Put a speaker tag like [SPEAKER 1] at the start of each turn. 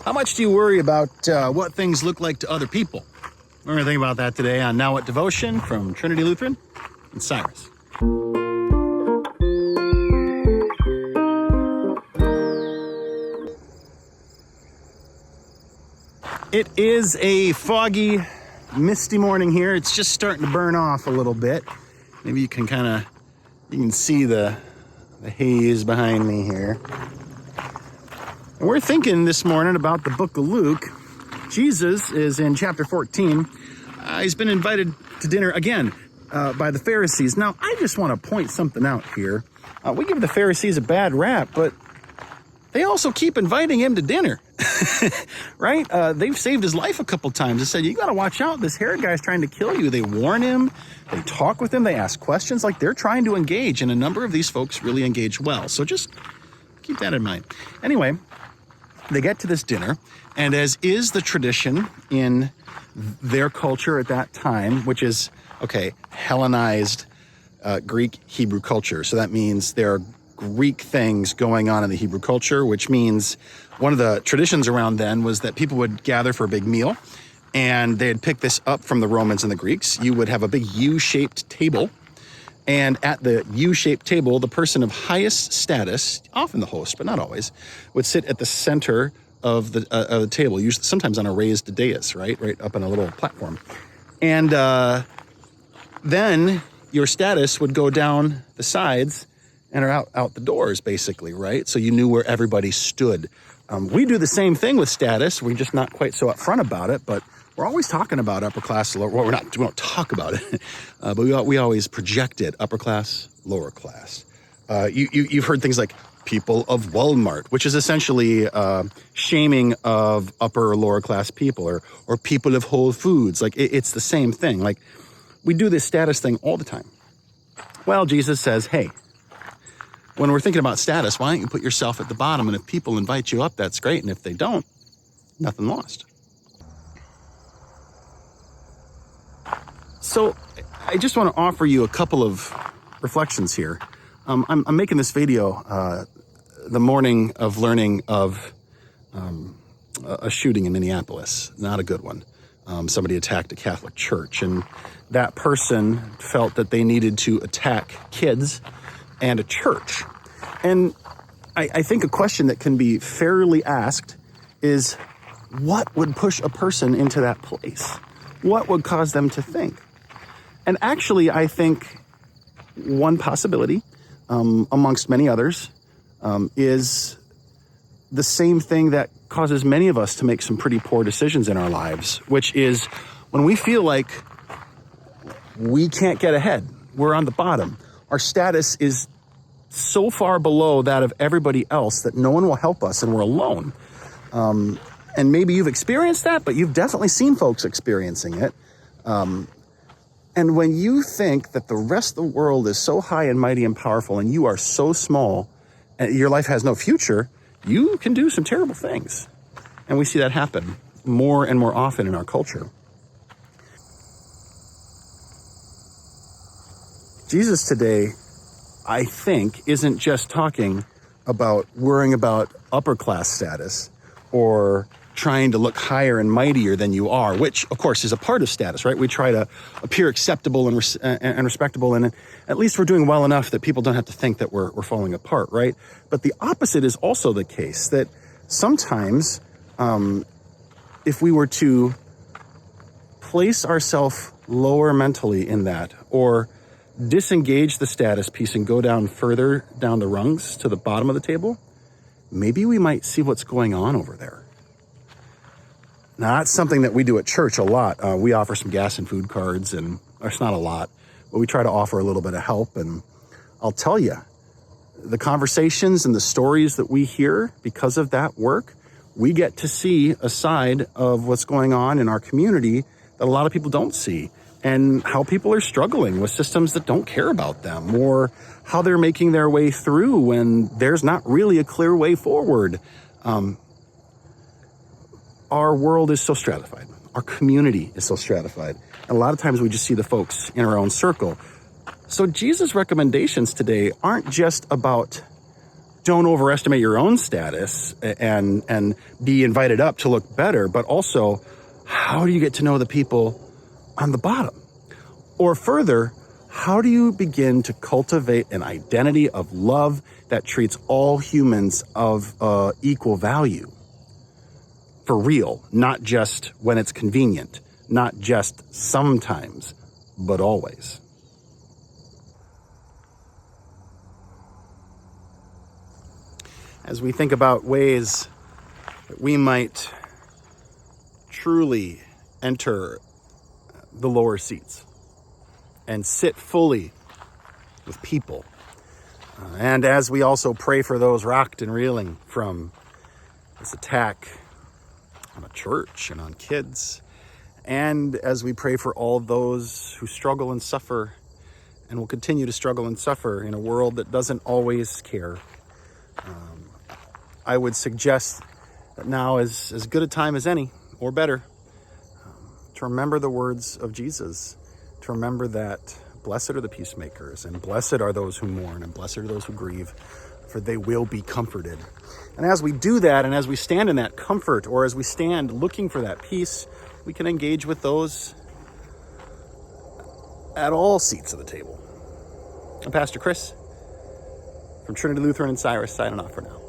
[SPEAKER 1] How much do you worry about what things look like to other people? We're going to think about that today on Now What Devotion from Trinity Lutheran and Cyrus. It is a foggy, misty morning here. It's just starting to burn off a little bit. Maybe you can see the haze behind me here. And we're thinking this morning about the book of Luke. Jesus is in chapter 14. He's been invited to dinner again by the Pharisees. Now, I just want to point something out here. We give the Pharisees a bad rap, but they also keep inviting him to dinner, right? They've saved his life a couple times. They said, you got to watch out. This Herod guy's trying to kill you. They warn him. They talk with him. They ask questions. Like, they're trying to engage, and a number of these folks really engage well. So just keep that in mind. Anyway, they get to this dinner, and as is the tradition in their culture at that time, which is, Hellenized Greek Hebrew culture. So that means there are Greek things going on in the Hebrew culture, which means one of the traditions around then was that people would gather for a big meal, and they'd pick this up from the Romans and the Greeks. You would have a big U-shaped table, and at the U-shaped table, the person of highest status, often the host, but not always, would sit at the center of the table, usually sometimes on a raised dais, right up on a little platform. And then your status would go down the sides and are out the doors, basically, right? So you knew where everybody stood. We do the same thing with status. We're just not quite so upfront about it, but we're always talking about upper class, lower. Well, we don't talk about it, but we always project it: upper class, lower class. You've heard things like people of Walmart, which is essentially shaming of upper or lower class people, or people of Whole Foods. Like, it's the same thing. Like, we do this status thing all the time. Well, Jesus says, hey, when we're thinking about status, why don't you put yourself at the bottom? And if people invite you up, that's great. And if they don't, nothing lost. So I just want to offer you a couple of reflections here. I'm making this video the morning of learning of a shooting in Minneapolis. Not a good one. Somebody attacked a Catholic church, and that person felt that they needed to attack kids and a church. And I think a question that can be fairly asked is, what would push a person into that place? What would cause them to think? And actually, I think one possibility, amongst many others, is the same thing that causes many of us to make some pretty poor decisions in our lives, which is when we feel like we can't get ahead, we're on the bottom, our status is so far below that of everybody else that no one will help us and we're alone. And maybe you've experienced that, but you've definitely seen folks experiencing it. And when you think that the rest of the world is so high and mighty and powerful and you are so small and your life has no future, you can do some terrible things. And we see that happen more and more often in our culture. Jesus today, I think, isn't just talking about worrying about upper class status or trying to look higher and mightier than you are, which, of course, is a part of status, right? We try to appear acceptable and respectable, and at least we're doing well enough that people don't have to think that we're falling apart, right? But the opposite is also the case, that sometimes if we were to place ourselves lower mentally in that, or disengage the status piece and go down further down the rungs to the bottom of the table, maybe we might see what's going on over there. Now, that's something that we do at church a lot. We offer some gas and food cards, and it's not a lot, but we try to offer a little bit of help. And I'll tell you, the conversations and the stories that we hear because of that work, we get to see a side of what's going on in our community that a lot of people don't see, and how people are struggling with systems that don't care about them, or how they're making their way through when there's not really a clear way forward. Our world is so stratified. Our community is so stratified. And a lot of times we just see the folks in our own circle. So Jesus' recommendations today aren't just about don't overestimate your own status and be invited up to look better, but also, how do you get to know the people on the bottom? Or further, how do you begin to cultivate an identity of love that treats all humans of equal value? For real, not just when it's convenient, not just sometimes, but always. As we think about ways that we might truly enter the lower seats and sit fully with people. And as we also pray for those rocked and reeling from this attack on a church and on kids, and as we pray for all those who struggle and suffer and will continue to struggle and suffer in a world that doesn't always care, I would suggest that now is as good a time as any, or better, to remember the words of Jesus, to remember that blessed are the peacemakers, and blessed are those who mourn, and blessed are those who grieve, for they will be comforted. And as we do that, and as we stand in that comfort, or as we stand looking for that peace, we can engage with those at all seats of the table. I'm Pastor Chris from Trinity Lutheran in Cyrus, signing off for now.